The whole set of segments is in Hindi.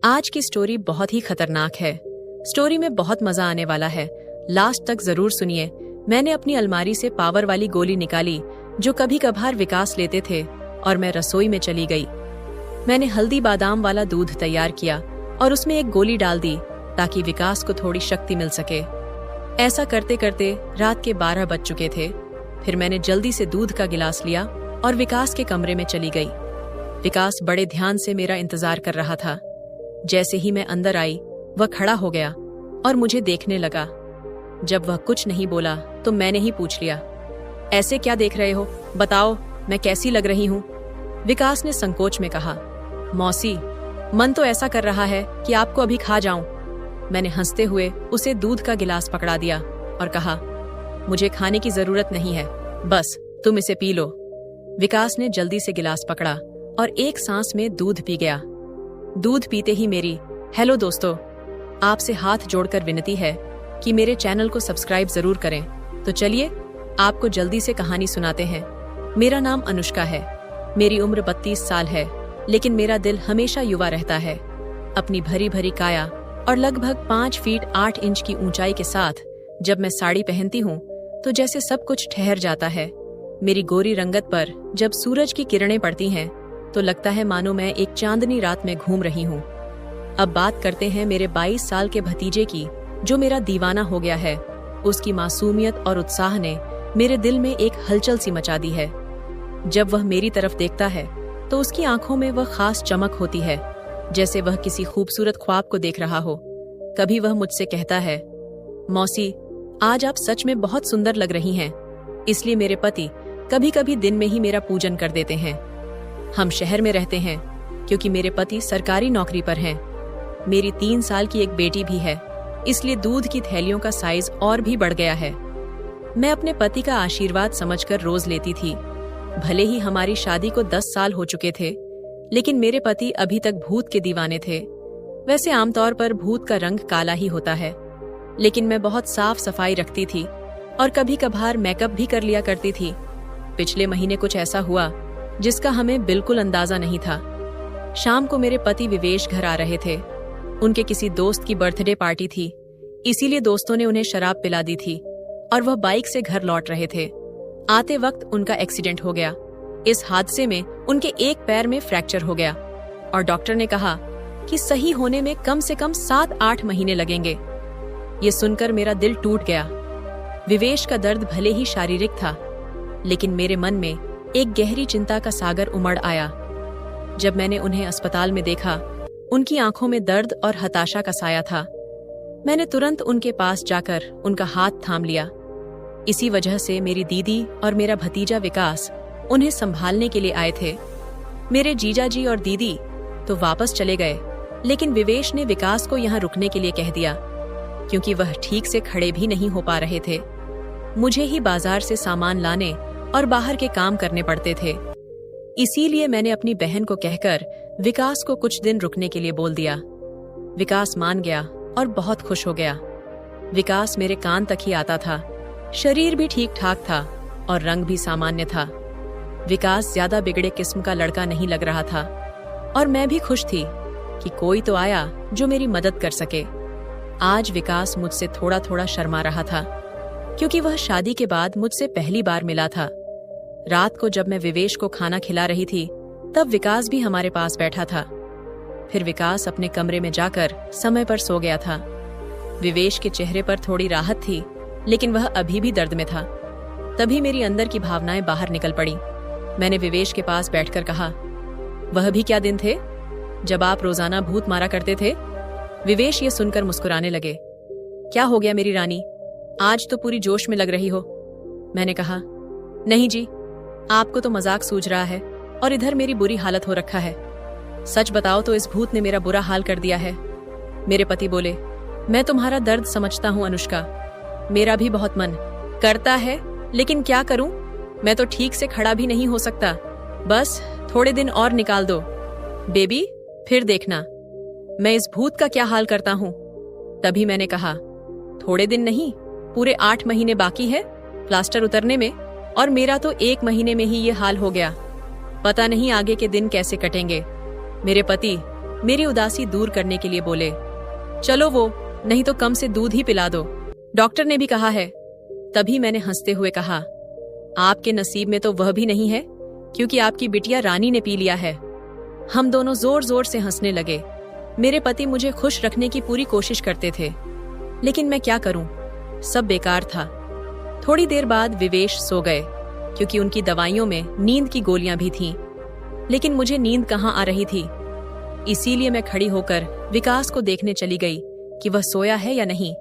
आज की स्टोरी बहुत ही खतरनाक है। स्टोरी में बहुत मजा आने वाला है, लास्ट तक जरूर सुनिए। मैंने अपनी अलमारी से पावर वाली गोली निकाली जो कभी कभार विकास लेते थे और मैं रसोई में चली गई। मैंने हल्दी बादाम वाला दूध तैयार किया और उसमें एक गोली डाल दी ताकि विकास को थोड़ी शक्ति मिल सके। ऐसा करते करते रात के 12 बज चुके थे। फिर मैंने जल्दी से दूध का गिलास लिया और विकास के कमरे में चली गई। विकास बड़े ध्यान से मेरा इंतजार कर रहा था। जैसे ही मैं अंदर आई, वह खड़ा हो गया और मुझे देखने लगा। जब वह कुछ नहीं बोला तो मैंने ही पूछ लिया, ऐसे क्या देख रहे हो? बताओ, मैं कैसी लग रही हूँ? विकास ने संकोच में कहा, मौसी, मन तो ऐसा कर रहा है कि आपको अभी खा जाऊं। मैंने हंसते हुए उसे दूध का गिलास पकड़ा दिया और कहा, मुझे खाने की जरूरत नहीं है, बस तुम इसे पी लो। विकास ने जल्दी से गिलास पकड़ा और एक सांस में दूध पी गया। दूध पीते ही मेरी, हेलो दोस्तों, आपसे हाथ जोड़कर विनती है कि मेरे चैनल को सब्सक्राइब जरूर करें। तो चलिए आपको जल्दी से कहानी सुनाते हैं। मेरा नाम अनुष्का है। मेरी उम्र 32 साल है, लेकिन मेरा दिल हमेशा युवा रहता है। अपनी भरी भरी काया और लगभग 5 फीट 8 इंच की ऊंचाई के साथ जब मैं साड़ी पहनती हूँ तो जैसे सब कुछ ठहर जाता है। मेरी गोरी रंगत पर जब सूरज की किरणें पड़ती हैं तो लगता है मानो मैं एक चांदनी रात में घूम रही हूँ। अब बात करते हैं मेरे 22 साल के भतीजे की, जो मेरा दीवाना हो गया है। उसकी मासूमियत और उत्साह ने मेरे दिल में एक हलचल सी मचा दी है। जब वह मेरी तरफ देखता है तो उसकी आंखों में वह खास चमक होती है, जैसे वह किसी खूबसूरत ख्वाब को देख रहा हो। कभी वह मुझसे कहता है, मौसी, आज आप सच में बहुत सुंदर लग रही हैं। इसलिए मेरे पति कभी कभी दिन में ही मेरा पूजन कर देते हैं। हम शहर में रहते हैं क्योंकि मेरे पति सरकारी नौकरी पर हैं। मेरी 3 साल की एक बेटी भी है, इसलिए दूध की थैलियों का साइज और भी बढ़ गया है। मैं अपने पति का आशीर्वाद समझकर रोज लेती थी। भले ही हमारी शादी को 10 साल हो चुके थे, लेकिन मेरे पति अभी तक भूत के दीवाने थे। वैसे आमतौर पर भूत का रंग काला ही होता है, लेकिन मैं बहुत साफ सफाई रखती थी और कभी कभार मेकअप भी कर लिया करती थी। पिछले महीने कुछ ऐसा हुआ जिसका हमें बिल्कुल अंदाजा नहीं था। शाम को मेरे पति विवेश घर आ रहे थे। उनके किसी दोस्त की बर्थडे पार्टी थी, इसीलिए दोस्तों ने उन्हें शराब पिला दी थी और वह बाइक से घर लौट रहे थे। आते वक्त उनका एक्सीडेंट हो गया। इस हादसे में उनके एक पैर में फ्रैक्चर हो गया और डॉक्टर ने कहा कि सही होने में कम से कम 7-8 महीने लगेंगे। ये सुनकर मेरा दिल टूट गया। विवेश का दर्द भले ही शारीरिक था, लेकिन मेरे मन में एक गहरी चिंता का सागर उमड़ आया। जब मैंने उन्हें अस्पताल में देखा, उनकी आंखों में दर्द और हताशा का साया था। मैंने तुरंत उनके पास जाकर उनका हाथ थाम लिया। इसी वजह से मेरी दीदी और मेरा भतीजा विकास उन्हें संभालने के लिए आए थे। मेरे जीजा जी और दीदी तो वापस चले गए, लेकिन विवेश ने विकास को यहाँ रुकने के लिए कह दिया, क्योंकि वह ठीक से खड़े भी नहीं हो पा रहे थे। मुझे ही बाजार से सामान लाने और बाहर के काम करने पड़ते थे। इसीलिए मैंने अपनी बहन को कहकर विकास को कुछ दिन रुकने के लिए बोल दिया। विकास मान गया और बहुत खुश हो गया। विकास मेरे कान तक ही आता था। शरीर भी ठीक ठाक था और रंग भी सामान्य था। विकास ज्यादा बिगड़े किस्म का लड़का नहीं लग रहा था और मैं भी खुश थी कि कोई तो आया जो मेरी मदद कर सके। आज विकास मुझसे थोड़ा थोड़ा शर्मा रहा था, क्योंकि वह शादी के बाद मुझसे पहली बार मिला था। रात को जब मैं विवेश को खाना खिला रही थी, तब विकास भी हमारे पास बैठा था। फिर विकास अपने कमरे में जाकर समय पर सो गया था। विवेश के चेहरे पर थोड़ी राहत थी, लेकिन वह अभी भी दर्द में था। तभी मेरी अंदर की भावनाएं बाहर निकल पड़ी। मैंने विवेश के पास बैठकर कहा, वह भी क्या दिन थे जब आप रोजाना भूत मारा करते थे? विवेश ये सुनकर मुस्कुराने लगे। क्या हो गया मेरी रानी, आज तो पूरी जोश में लग रही हो। मैंने कहा, नहीं जी, आपको तो मजाक सूझ रहा है और इधर मेरी बुरी हालत हो रखा है। सच बताओ तो इस भूत ने मेरा बुरा हाल कर दिया है। मेरे पति बोले, मैं तुम्हारा दर्द समझता हूँ अनुष्का, मेरा भी बहुत मन करता है, लेकिन क्या करूं, मैं तो ठीक से खड़ा भी नहीं हो सकता। बस थोड़े दिन और निकाल दो बेबी, फिर देखना मैं इस भूत का क्या हाल करता हूँ। तभी मैंने कहा, थोड़े दिन नहीं, पूरे 8 महीने बाकी है प्लास्टर उतरने में, और मेरा तो 1 महीने में ही ये हाल हो गया। पता नहीं आगे के दिन कैसे कटेंगे। मेरे पति, मेरी उदासी दूर करने के लिए बोले, चलो वो, नहीं तो कम से दूध ही पिला दो, डॉक्टर ने भी कहा है। तभी मैंने हंसते हुए कहा, आपके नसीब में तो वह भी नहीं है, क्योंकि आपकी बिटिया रानी ने पी लिया है। हम दोनों जोर जोर से हंसने लगे। मेरे पति मुझे खुश रखने की पूरी कोशिश करते थे, लेकिन मैं क्या करूं, सब बेकार था। थोड़ी देर बाद विवेश सो गए, क्योंकि उनकी दवाइयों में नींद की गोलियां भी थीं। लेकिन मुझे नींद कहाँ आ रही थी। इसीलिए मैं खड़ी होकर विकास को देखने चली गई कि वह सोया है या नहीं।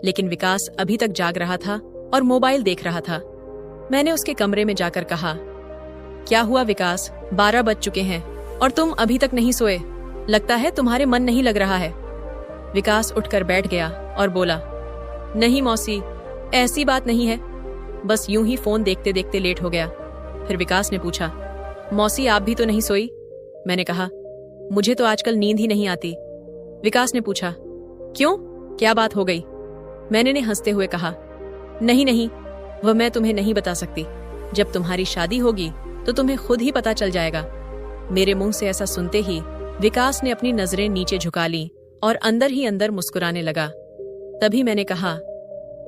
लेकिन विकास अभी तक जाग रहा था और मोबाइल देख रहा था। मैंने उसके कमरे में जाकर कहा, क्या हुआ विकास, 12 बज चुके हैं और तुम अभी तक नहीं सोए, लगता है तुम्हारे मन नहीं लग रहा है। विकास उठकर बैठ गया और बोला, नहीं मौसी, ऐसी बात नहीं है, बस यूं ही फोन देखते देखते लेट हो गया। फिर विकास ने पूछा, मौसी आप भी तो नहीं सोई? मैंने कहा, मुझे तो आजकल नींद ही नहीं आती। विकास ने पूछा, क्यों, क्या बात हो गई? मैंने हंसते हुए कहा, नहीं नहीं, वह मैं तुम्हें नहीं बता सकती। जब तुम्हारी शादी होगी तो तुम्हें खुद ही पता चल जाएगा। मेरे मुंह से ऐसा सुनते ही विकास ने अपनी नजरें नीचे झुका ली और अंदर ही अंदर मुस्कुराने लगा। तभी मैंने कहा,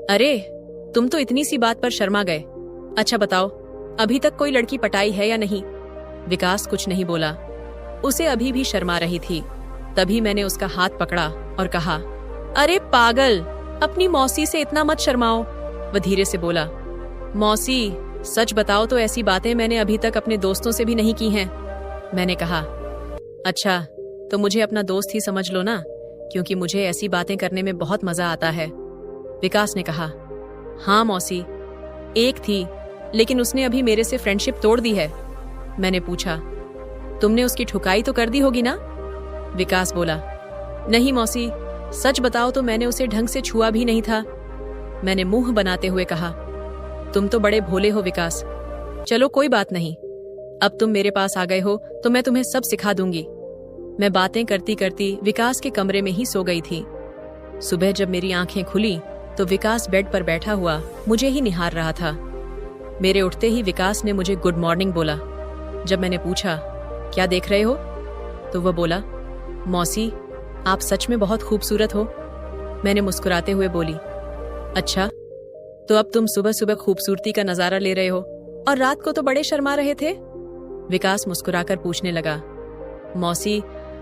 अरे तुम तो इतनी सी बात पर शर्मा गए। अच्छा बताओ, अभी तक कोई लड़की पटाई है या नहीं? विकास कुछ नहीं बोला, उसे अभी भी शर्मा रही थी। तभी मैंने उसका हाथ पकड़ा और कहा, अरे पागल, अपनी मौसी से इतना मत शर्माओ। वह धीरे से बोला, मौसी सच बताओ तो ऐसी बातें मैंने अभी तक अपने दोस्तों से भी नहीं की हैं। मैंने कहा, अच्छा तो मुझे अपना दोस्त ही समझ लो ना, क्योंकि मुझे ऐसी बातें करने में बहुत मजा आता है। विकास ने कहा, हाँ मौसी, एक थी, लेकिन उसने अभी मेरे से फ्रेंडशिप तोड़ दी है। मैंने पूछा, तुमने उसकी ठुकाई तो कर दी होगी ना? विकास बोला, नहीं मौसी, सच बताओ तो मैंने उसे ढंग से छुआ भी नहीं था। मैंने मुंह बनाते हुए कहा, तुम तो बड़े भोले हो विकास। चलो कोई बात नहीं, अब तुम मेरे पास आ गए हो तो मैं तुम्हें सब सिखा दूंगी। मैं बातें करती करती विकास के कमरे में ही सो गई थी। सुबह जब मेरी आंखें खुली तो विकास बेड पर बैठा हुआ मुझे ही निहार रहा था। मेरे उठते ही विकास ने मुझे गुड मॉर्निंग बोला। जब मैंने पूछा, क्या देख रहे हो, तो वह बोला, मौसी आप सच में बहुत खूबसूरत हो। मैंने मुस्कुराते हुए बोली, अच्छा तो अब तुम सुबह सुबह खूबसूरती का नजारा ले रहे हो और रात को तो बड़े शर्मा रहे थे? विकास मुस्कुराकर पूछने लगा, मौसी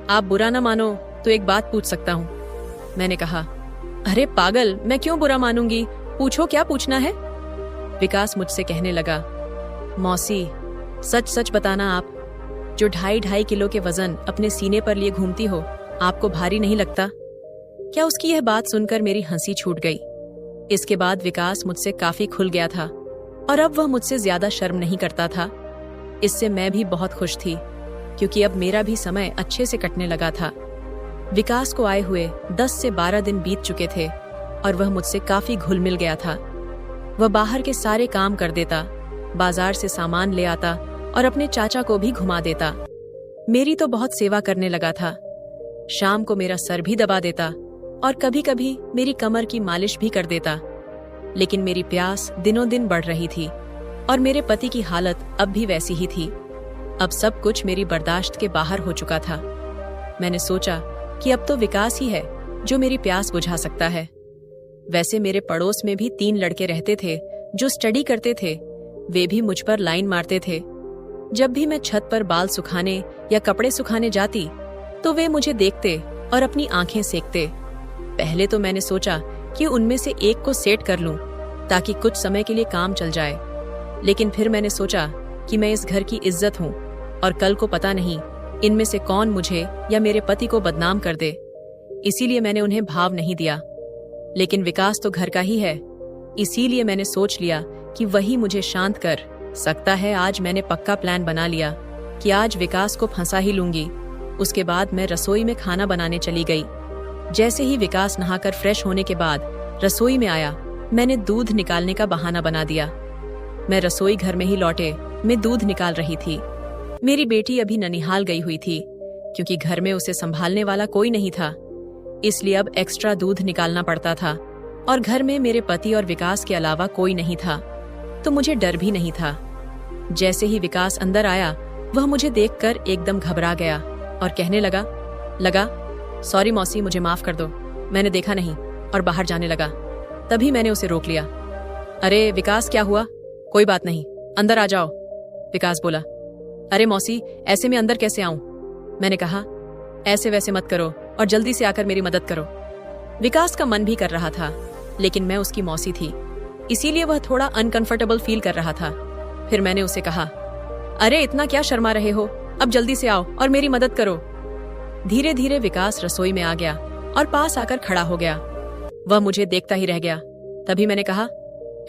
आप बुरा ना मानो तो एक बात पूछ सकता हूँ। मैंने कहा, अरे पागल, मैं क्यों बुरा मानूंगी, पूछो क्या पूछना है। विकास मुझसे कहने लगा, मौसी सच सच बताना, आप जो 2.5 किलो के वजन अपने सीने पर लिए घूमती हो, आपको भारी नहीं लगता क्या? उसकी यह बात सुनकर मेरी हंसी छूट गई। इसके बाद विकास मुझसे काफी खुल गया था और अब वह मुझसे ज्यादा शर्म नहीं करता था। इससे मैं भी बहुत खुश थी, क्योंकि अब मेरा भी समय अच्छे से कटने लगा था। विकास को आए हुए 10 से 12 दिन बीत चुके थे और वह मुझसे काफी घुल मिल गया था। वह बाहर के सारे काम कर देता, बाजार से सामान ले आता और अपने चाचा को भी घुमा देता। मेरी तो बहुत सेवा करने लगा था। शाम को मेरा सर भी दबा देता और कभी कभी मेरी कमर की मालिश भी कर देता। लेकिन मेरी प्यास दिनों दिन बढ़ रही थी और मेरे पति की हालत अब भी वैसी ही थी। अब सब कुछ मेरी बर्दाश्त के बाहर हो चुका था। मैंने सोचा कि अब तो विकास ही है जो मेरी प्यास बुझा सकता है। वैसे मेरे पड़ोस में भी 3 लड़के रहते थे जो स्टडी करते थे। वे भी मुझ पर लाइन मारते थे। जब भी मैं छत पर बाल सुखाने या कपड़े सुखाने जाती तो वे मुझे देखते और अपनी आंखें सेकते। पहले तो मैंने सोचा कि उनमें से एक को सेट कर लूं ताकि कुछ समय के लिए काम चल जाए। लेकिन फिर मैंने सोचा कि मैं इस घर की इज्जत हूं और कल को पता नहीं इनमें से कौन मुझे या मेरे पति को बदनाम कर दे। इसीलिए मैंने उन्हें भाव नहीं दिया। लेकिन विकास तो घर का ही है, इसीलिए मैंने सोच लिया कि वही मुझे शांत कर सकता है। आज मैंने पक्का प्लान बना लिया कि आज विकास को फंसा ही लूंगी। उसके बाद मैं रसोई में खाना बनाने चली गई। जैसे ही विकास नहाकर फ्रेश होने के बाद रसोई में आया, मैंने दूध निकालने का बहाना बना दिया। मैं रसोई घर में ही लौटे मैं दूध निकाल रही थी। मेरी बेटी अभी ननिहाल गई हुई थी, क्योंकि घर में उसे संभालने वाला कोई नहीं था। इसलिए अब एक्स्ट्रा दूध निकालना पड़ता था और घर में मेरे पति और विकास के अलावा कोई नहीं था, तो मुझे डर भी नहीं था। जैसे ही विकास अंदर आया, वह मुझे देखकर एकदम घबरा गया और कहने लगा, लगा, सॉरी मौसी, मुझे माफ कर दो, मैंने देखा नहीं, और बाहर जाने लगा। तभी मैंने उसे रोक लिया। अरे विकास, क्या हुआ? कोई बात नहीं, अंदर आ जाओ, विकास बोला। अरे मौसी, ऐसे में अंदर कैसे आऊं? मैंने कहा। ऐसे वैसे मत करो और जल्दी से आकर मेरी मदद करो। विकास का मन भी कर रहा था, लेकिन मैं उसकी मौसी थी, इसीलिए वह थोड़ा अनकंफर्टेबल फील कर रहा था। फिर मैंने उसे कहा, अरे इतना क्या शर्मा रहे हो, अब जल्दी से आओ और मेरी मदद करो। धीरे धीरे विकास रसोई में आ गया और पास आकर खड़ा हो गया। वह मुझे देखता ही रह गया। तभी मैंने कहा,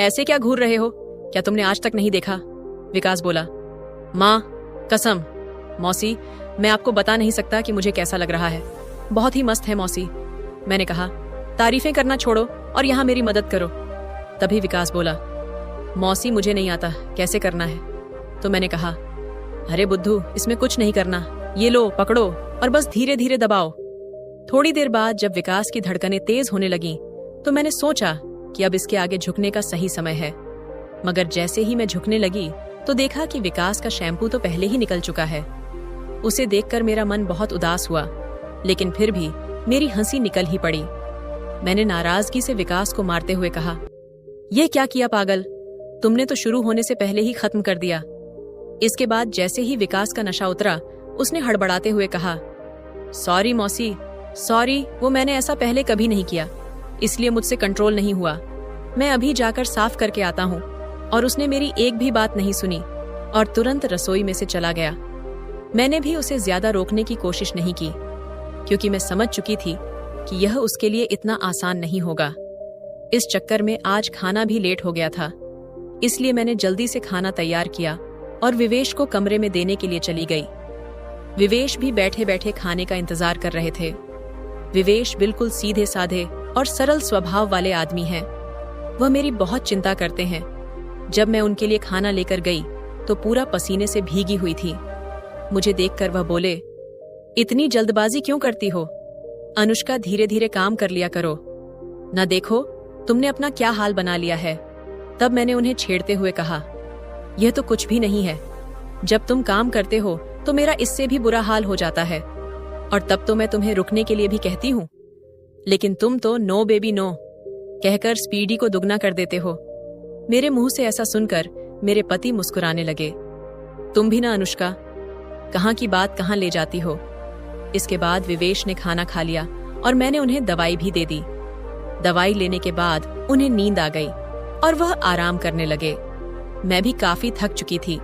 ऐसे क्या घूर रहे हो, क्या तुमने आज तक नहीं देखा? विकास बोला, माँ कसम, मौसी मैं आपको बता नहीं सकता कि मुझे कैसा लग रहा है, बहुत ही मस्त है मौसी। मैंने कहा, तारीफें करना छोड़ो और यहाँ मेरी मदद करो। तभी विकास बोला, मौसी मुझे नहीं आता कैसे करना है। तो मैंने कहा, अरे बुद्धू, इसमें कुछ नहीं करना, ये लो पकड़ो और बस धीरे धीरे दबाओ। थोड़ी देर बाद जब विकास की धड़कनें तेज होने लगीं, तो मैंने सोचा कि अब इसके आगे झुकने का सही समय है। मगर जैसे ही मैं झुकने लगी तो देखा कि विकास का शैम्पू तो पहले ही निकल चुका है। उसे देखकर मेरा मन बहुत उदास हुआ, लेकिन फिर भी मेरी हंसी निकल ही पड़ी। मैंने नाराजगी से विकास को मारते हुए कहा, यह क्या किया पागल, तुमने तो शुरू होने से पहले ही खत्म कर दिया। इसके बाद जैसे ही विकास का नशा उतरा, उसने हड़बड़ाते हुए कहा, सॉरी मौसी, सॉरी, वो मैंने ऐसा पहले कभी नहीं किया, इसलिए मुझसे कंट्रोल नहीं हुआ, मैं अभी जाकर साफ करके आता हूँ। और उसने मेरी एक भी बात नहीं सुनी और तुरंत रसोई में से चला गया। मैंने भी उसे ज्यादा रोकने की कोशिश नहीं की, क्योंकि मैं समझ चुकी थी कि यह उसके लिए इतना आसान नहीं होगा। इस चक्कर में आज खाना भी लेट हो गया था, इसलिए मैंने जल्दी से खाना तैयार किया और विवेश को कमरे में देने के लिए चली गई। विवेश भी बैठे बैठे खाने का इंतजार कर रहे थे। विवेश बिल्कुल सीधे साधे और सरल स्वभाव वाले आदमी हैं। वह मेरी बहुत चिंता करते हैं। जब मैं उनके लिए खाना लेकर गई तो पूरा पसीने से भीगी हुई थी। मुझे देखकर वह बोले, इतनी जल्दबाजी क्यों करती हो? अनुष्का, धीरे धीरे काम कर लिया करो, न देखो तुमने अपना क्या हाल बना लिया है। तब मैंने उन्हें छेड़ते हुए कहा, यह तो कुछ भी नहीं है, जब तुम काम करते हो तो मेरा इससे भी बुरा हाल हो जाता है, और तब तो मैं तुम्हें रुकने के लिए भी कहती हूँ, लेकिन तुम तो नो बेबी नो कहकर स्पीडी को दुगना कर देते हो। मेरे मुंह से ऐसा सुनकर मेरे पति मुस्कुराने लगे। तुम भी ना अनुष्का, कहाँ की बात कहाँ ले जाती हो। इसके बाद विवेश ने खाना खा लिया और मैंने उन्हें दवाई भी दे दी। दवाई लेने के बाद उन्हें नींद आ गई और वह आराम करने लगे। मैं भी काफी थक चुकी थी,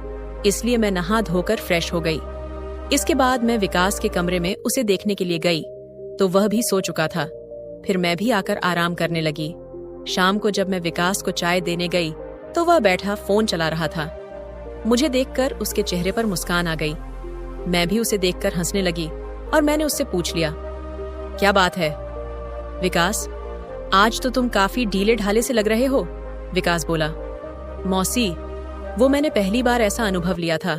इसलिए मैं नहा धोकर फ्रेश हो गई। इसके बाद मैं विकास के कमरे में उसे देखने के लिए गई तो वह भी सो चुका था। फिर मैं भी आकर आराम करने लगी। शाम को जब मैं विकास को चाय देने गई तो वह बैठा फोन चला रहा था। मुझे देखकर उसके चेहरे पर मुस्कान आ गई। मैं भी उसे देखकर हंसने लगी और मैंने उससे पूछ लिया, क्या बात है? विकास, आज तो तुम काफी ढीले ढाले से लग रहे हो। विकास बोला, मौसी, वो मैंने पहली बार ऐसा अनुभव लिया था।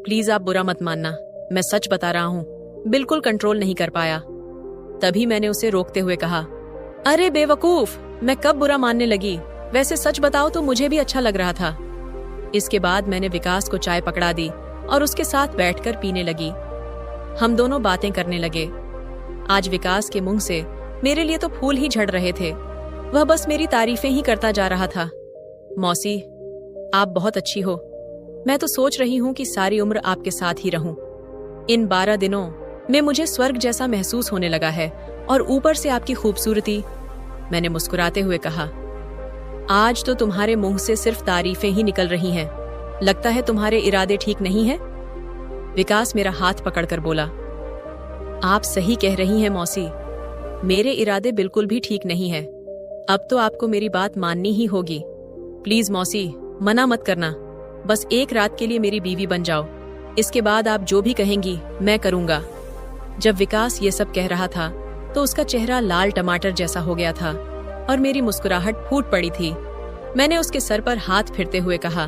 प्लीज आप बुरा मत मानना, मैं सच बता रहा हूँ, बिल्कुल कंट्रोल नहीं कर पाया। तभी मैंने उसे रोकते हुए कहा, अरे बेवकूफ, मैं कब बुरा मानने लगी, वैसे सच बताओ तो मुझे भी अच्छा लग रहा था। इसके बाद मैंने विकास को चाय पकड़ा दी और उसके साथ बैठकर पीने लगी। हम दोनों बातें करने लगे। आज विकास के मुंह से मेरे लिए तो फूल ही झड़ रहे थे। वह बस मेरी तारीफें ही करता जा रहा था। मौसी, आप बहुत अच्छी हो। मैं तो सोच रही हूँ कि सारी उम्र आपके साथ ही रहूं। इन 12 दिनों में मुझे स्वर्ग जैसा महसूस होने लगा है, और ऊपर से आपकी खूबसूरती। मैंने मुस्कुराते हुए कहा, आज तो तुम्हारे मुंह से सिर्फ तारीफें ही निकल रही हैं। लगता है तुम्हारे इरादे ठीक नहीं हैं। विकास मेरा हाथ पकड़कर बोला, आप सही कह रही हैं मौसी, मेरे इरादे बिल्कुल भी ठीक नहीं है। अब तो आपको मेरी बात माननी ही होगी। प्लीज मौसी, मना मत करना, बस एक रात के लिए मेरी बीवी बन जाओ। इसके बाद आप जो भी कहेंगी मैं करूंगा। जब विकास ये सब कह रहा था तो उसका चेहरा लाल टमाटर जैसा हो गया था और मेरी मुस्कुराहट फूट पड़ी थी। मैंने उसके सर पर हाथ फिरते हुए कहा,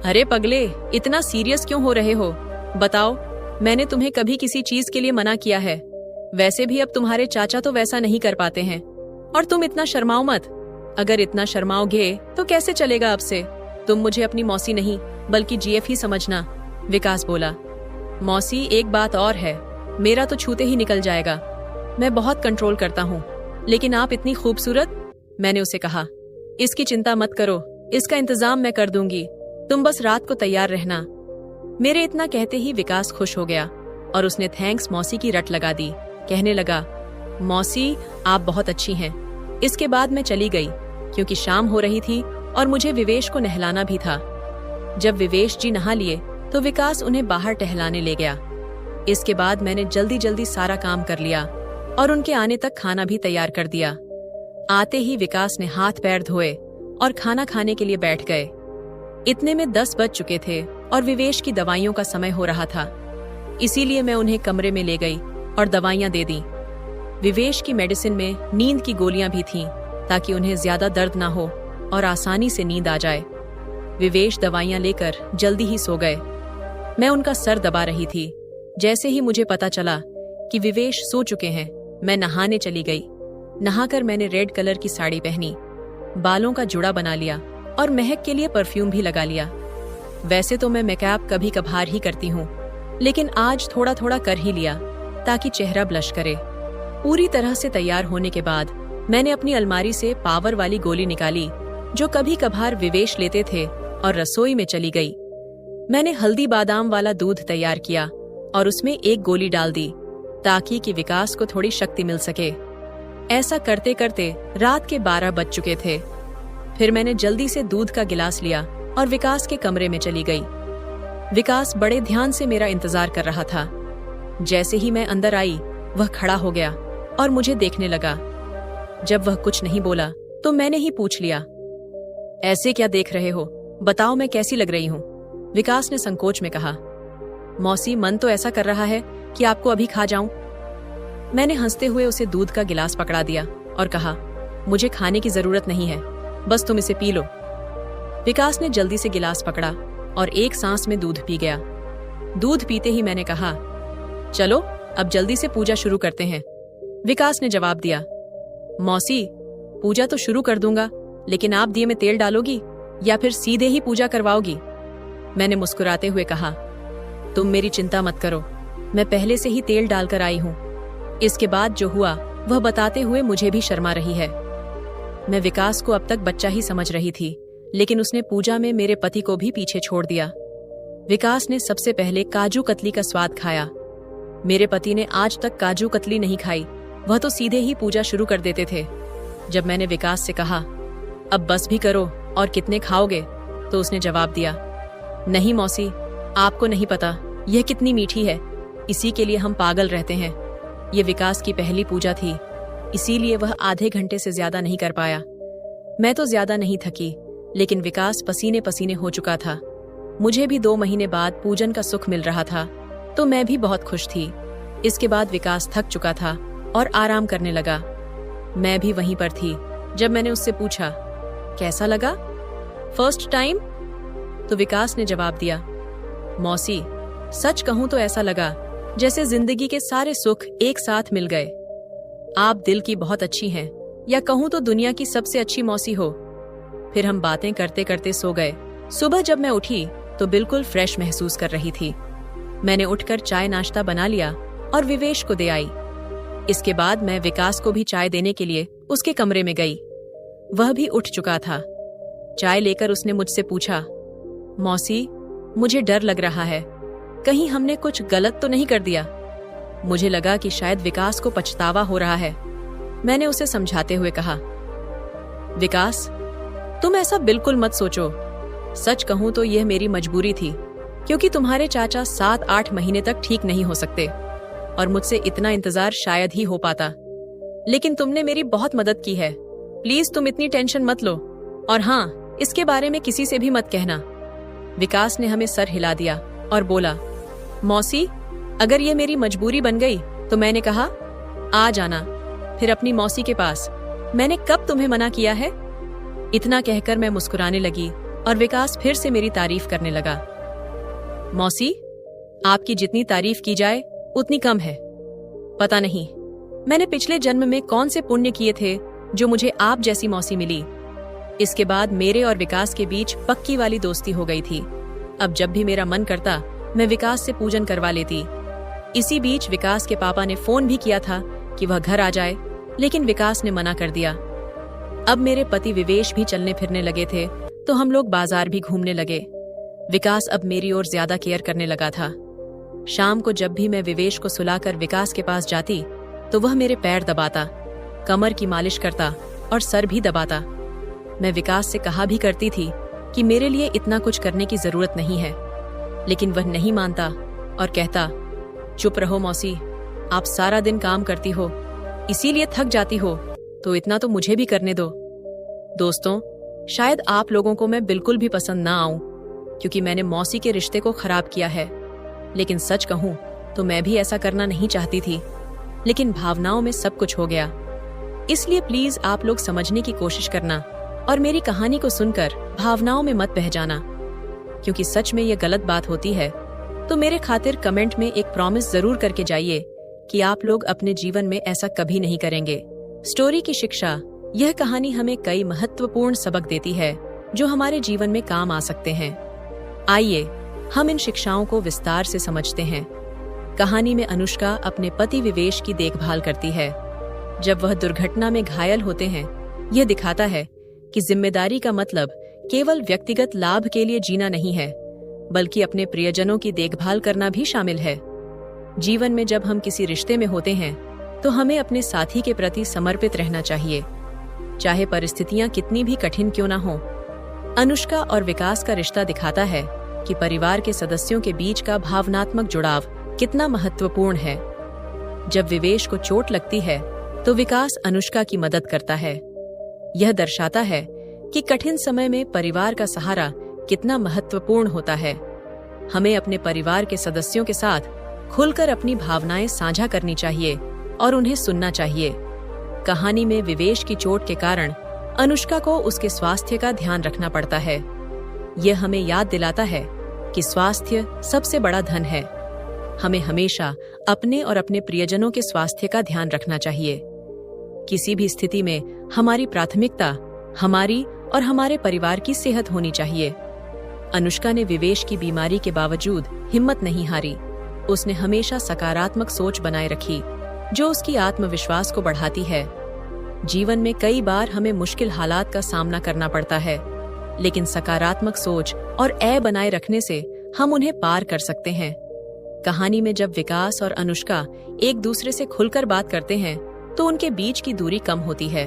अरे पगले, इतना सीरियस क्यों हो रहे हो? बताओ, मैंने तुम्हें कभी किसी चीज के लिए मना किया है? वैसे भी अब तुम्हारे चाचा तो वैसा नहीं कर पाते हैं, और तुम इतना शर्माओ मत। अगर इतना शर्माओगे तो कैसे चलेगा अब से? तुम मुझे अपनी मौसी नहीं बल्कि जीएफ ही समझना। विकास बोला, मौसी, एक बात और है, मेरा तो छूते ही निकल जाएगा। मैं बहुत कंट्रोल करता हूँ, लेकिन आप इतनी खूबसूरत। मैंने उसे कहा, इसकी चिंता मत करो, इसका इंतजाम मैं कर दूंगी, तुम बस रात को तैयार रहना। मेरे इतना कहते ही विकास खुश हो गया और उसने थैंक्स मौसी की रट लगा दी। कहने लगा, मौसी आप बहुत अच्छी हैं। इसके बाद मैं चली गई क्योंकि शाम हो रही थी और मुझे विवेश को नहलाना भी था। जब विवेश जी नहा लिए तो विकास उन्हें बाहर टहलाने ले गया। इसके बाद मैंने जल्दी जल्दी सारा काम कर लिया और उनके आने तक खाना भी तैयार कर दिया। आते ही विकास ने हाथ पैर धोए और खाना खाने के लिए बैठ गए। इतने में 10 बज चुके थे और विवेश की दवाइयों का समय हो रहा था। इसीलिए मैं उन्हें कमरे में ले गई और दवाइयां दे दी। विवेश की मेडिसिन में नींद की गोलियां भी थीं ताकि उन्हें ज्यादा दर्द ना हो और आसानी से नींद आ जाए। विवेश दवाइयां लेकर जल्दी ही सो गए। मैं उनका सर दबा रही थी। जैसे ही मुझे पता चला कि विवेश सो चुके हैं, मैं नहाने चली गई। नहाकर मैंने रेड कलर की साड़ी पहनी, बालों का जुड़ा बना लिया और महक के लिए परफ्यूम भी लगा लिया। वैसे तो मैं मेकअप कभी कभार ही करती हूँ, लेकिन आज थोड़ा थोड़ा कर ही लिया ताकि चेहरा ब्लश करे। पूरी तरह से तैयार होने के बाद मैंने अपनी अलमारी से पावर वाली गोली निकाली जो कभी कभार विवेश लेते थे और रसोई में चली गई। मैंने हल्दी बादाम वाला दूध तैयार किया और उसमें एक गोली डाल दी ताकि कि विकास को थोड़ी शक्ति मिल सके। ऐसा करते करते रात के 12 बज चुके थे। फिर मैंने जल्दी से दूध का गिलास लिया और विकास के कमरे में चली गई। विकास बड़े ध्यान से मेरा इंतजार कर रहा था। जैसे ही मैं अंदर आई, वह खड़ा हो गया और मुझे देखने लगा। जब वह कुछ नहीं बोला तो मैंने ही पूछ लिया, ऐसे क्या देख रहे हो? बताओ मैं कैसी लग रही हूँ? विकास ने संकोच में कहा, मौसी मन तो ऐसा कर रहा है कि आपको अभी खा जाऊं। मैंने हंसते हुए उसे दूध का गिलास पकड़ा दिया और कहा, मुझे खाने की जरूरत नहीं है, बस तुम इसे पी लो। विकास ने जल्दी से गिलास पकड़ा और एक सांस में दूध पी गया। दूध पीते ही मैंने कहा, चलो अब जल्दी से पूजा शुरू करते हैं। विकास ने जवाब दिया, मौसी पूजा तो शुरू कर दूंगा, लेकिन आप दिए में तेल डालोगी या फिर सीधे ही पूजा करवाओगी? मैंने मुस्कुराते हुए कहा, तुम मेरी चिंता मत करो, मैं पहले से ही तेल डालकर आई हूँ। इसके बाद जो हुआ वह बताते हुए मुझे भी शर्मा रही है। मैं विकास को अब तक बच्चा ही समझ रही थी, लेकिन उसने पूजा में मेरे पति को भी पीछे छोड़ दिया। विकास ने सबसे पहले काजू कतली का स्वाद खाया। मेरे पति ने आज तक काजू कतली नहीं खाई, वह तो सीधे ही पूजा शुरू कर देते थे। जब मैंने विकास से कहा, अब बस भी करो और कितने खाओगे, तो उसने जवाब दिया, नहीं मौसी, आपको नहीं पता यह कितनी मीठी है, इसी के लिए हम पागल रहते हैं। ये विकास की पहली पूजा थी, इसीलिए वह आधे घंटे से ज्यादा नहीं कर पाया। मैं तो ज्यादा नहीं थकी, लेकिन विकास पसीने पसीने हो चुका था। मुझे भी 2 महीने बाद पूजन का सुख मिल रहा था, तो मैं भी बहुत खुश थी। इसके बाद विकास थक चुका था और आराम करने लगा। मैं भी वहीं पर थी जब मैंने उससे पूछा, कैसा लगा फर्स्ट टाइम? तो विकास ने जवाब दिया, मौसी सच कहूं तो ऐसा लगा जैसे जिंदगी के सारे सुख एक साथ मिल गए। आप दिल की बहुत अच्छी हैं, या कहूं तो दुनिया की सबसे अच्छी मौसी हो। फिर हम बातें करते करते सो गए। सुबह जब मैं उठी तो बिल्कुल फ्रेश महसूस कर रही थी। मैंने उठकर चाय नाश्ता बना लिया और विवेश को दे आई। इसके बाद मैं विकास को भी चाय देने के लिए उसके कमरे में गई। वह भी उठ चुका था। चाय लेकर उसने मुझसे पूछा, मौसी मुझे डर लग रहा है, कहीं हमने कुछ गलत तो नहीं कर दिया? मुझे लगा कि शायद विकास को पछतावा हो रहा है। मैंने उसे समझाते हुए कहा, विकास तुम ऐसा बिल्कुल मत सोचो। सच कहूं तो यह मेरी मजबूरी थी, क्योंकि तुम्हारे चाचा 7-8 महीने तक ठीक नहीं हो सकते और मुझसे इतना इंतजार शायद ही हो पाता। लेकिन तुमने मेरी बहुत मदद की है। प्लीज तुम इतनी टेंशन मत लो, और हाँ, इसके बारे में किसी से भी मत कहना। विकास ने हमें सर हिला दिया और बोला, मौसी अगर ये मेरी मजबूरी बन गई तो मैंने कहा आ जाना फिर अपनी मौसी के पास। मैंने कब तुम्हें मना किया है? इतना कहकर मैं मुस्कुराने लगी और विकास फिर से मेरी तारीफ करने लगा। मौसी आपकी जितनी तारीफ की जाए उतनी कम है। पता नहीं मैंने पिछले जन्म में कौन से पुण्य किए थे जो मुझे आप जैसी मौसी मिली। इसके बाद मेरे और विकास के बीच पक्की वाली दोस्ती हो गई थी। अब जब भी मेरा मन करता मैं विकास से पूजन करवा लेती। इसी बीच विकास के पापा ने फोन भी किया था कि वह घर आ जाए, लेकिन विकास ने मना कर दिया। अब मेरे पति विवेश भी चलने फिरने लगे थे, तो हम लोग बाजार भी घूमने लगे। विकास अब मेरी ओर ज्यादा केयर करने लगा था। शाम को जब भी मैं विवेश को सुलाकर विकास के पास जाती, तो वह मेरे पैर दबाता, कमर की मालिश करता और सर भी दबाता। मैं विकास से कहा भी करती थी कि मेरे लिए इतना कुछ करने की जरूरत नहीं है, लेकिन वह नहीं मानता और कहता, चुप रहो मौसी, आप सारा दिन काम करती हो, इसीलिए थक जाती हो, तो इतना तो मुझे भी करने दो। दोस्तों, शायद आप लोगों को मैं बिल्कुल भी पसंद ना आऊं, क्योंकि मैंने मौसी के रिश्ते को खराब किया है। लेकिन सच कहूं तो मैं भी ऐसा करना नहीं चाहती थी, लेकिन भावनाओं में सब कुछ हो गया। इसलिए प्लीज आप लोग समझने की कोशिश करना और मेरी कहानी को सुनकर भावनाओं में मत बह जाना, क्योंकि सच में ये गलत बात होती है तो मेरे खातिर कमेंट में एक प्रॉमिस जरूर करके जाइए कि आप लोग अपने जीवन में ऐसा कभी नहीं करेंगे। स्टोरी की शिक्षा, यह कहानी हमें कई महत्वपूर्ण सबक देती है जो हमारे जीवन में काम आ सकते हैं। आइए हम इन शिक्षाओं को विस्तार से समझते हैं। कहानी में अनुष्का अपने पति विवेश की देखभाल करती है। जब वह दुर्घटना में घायल होते हैं, यह दिखाता है कि जिम्मेदारी का मतलब केवल व्यक्तिगत लाभ के लिए जीना नहीं है, बल्कि अपने प्रियजनों की देखभाल करना भी शामिल है। जीवन में जब हम किसी रिश्ते में होते हैं तो हमें अपने साथी के प्रति समर्पित रहना चाहिए, चाहे परिस्थितियां कितनी भी कठिन क्यों ना हो। अनुष्का और विकास का रिश्ता दिखाता है कि परिवार के सदस्यों के बीच का भावनात्मक जुड़ाव कितना महत्वपूर्ण है। जब विवेश को चोट लगती है तो विकास अनुष्का की मदद करता है। यह दर्शाता है कि कठिन समय में परिवार का सहारा कितना महत्वपूर्ण होता है। हमें अपने परिवार के सदस्यों के साथ खुलकर अपनी भावनाएं साझा करनी चाहिए और उन्हें सुनना चाहिए। कहानी में विवेश की चोट के कारण अनुष्का को उसके स्वास्थ्य का ध्यान रखना पड़ता है। यह हमें याद दिलाता है कि स्वास्थ्य सबसे बड़ा धन है। हमें हमेशा अपने और अपने प्रियजनों के स्वास्थ्य का ध्यान रखना चाहिए। किसी भी स्थिति में हमारी प्राथमिकता हमारी और हमारे परिवार की सेहत होनी चाहिए। अनुष्का ने विवेश की बीमारी के बावजूद हिम्मत नहीं हारी। उसने हमेशा सकारात्मक सोच बनाए रखी, जो उसकी आत्मविश्वास को बढ़ाती है। जीवन में कई बार हमें मुश्किल हालात का सामना करना पड़ता है, लेकिन सकारात्मक सोच और बनाए रखने से हम उन्हें पार कर सकते हैं। कहानी में जब विकास और अनुष्का एक दूसरे से खुलकर बात करते हैं तो उनके बीच की दूरी कम होती है।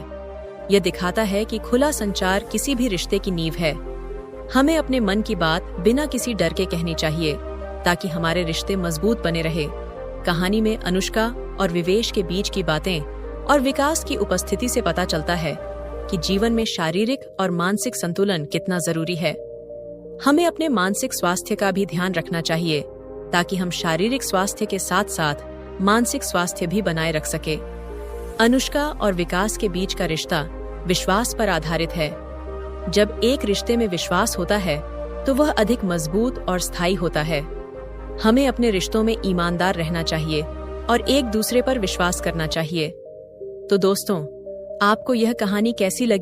यह दिखाता है कि खुला संचार किसी भी रिश्ते की नींव है। हमें अपने मन की बात बिना किसी डर के कहनी चाहिए, ताकि हमारे रिश्ते मजबूत बने रहे। कहानी में अनुष्का और विवेश के बीच की बातें और विकास की उपस्थिति से पता चलता है कि जीवन में शारीरिक और मानसिक संतुलन कितना जरूरी है। हमें अपने मानसिक स्वास्थ्य का भी ध्यान रखना चाहिए, ताकि हम शारीरिक स्वास्थ्य के साथ साथ मानसिक स्वास्थ्य भी बनाए रख सके। अनुष्का और विकास के बीच का रिश्ता विश्वास पर आधारित है। जब एक रिश्ते में विश्वास होता है तो वह अधिक मजबूत और स्थायी होता है। हमें अपने रिश्तों में ईमानदार रहना चाहिए और एक दूसरे पर विश्वास करना चाहिए। तो दोस्तों, आपको यह कहानी कैसी लगी?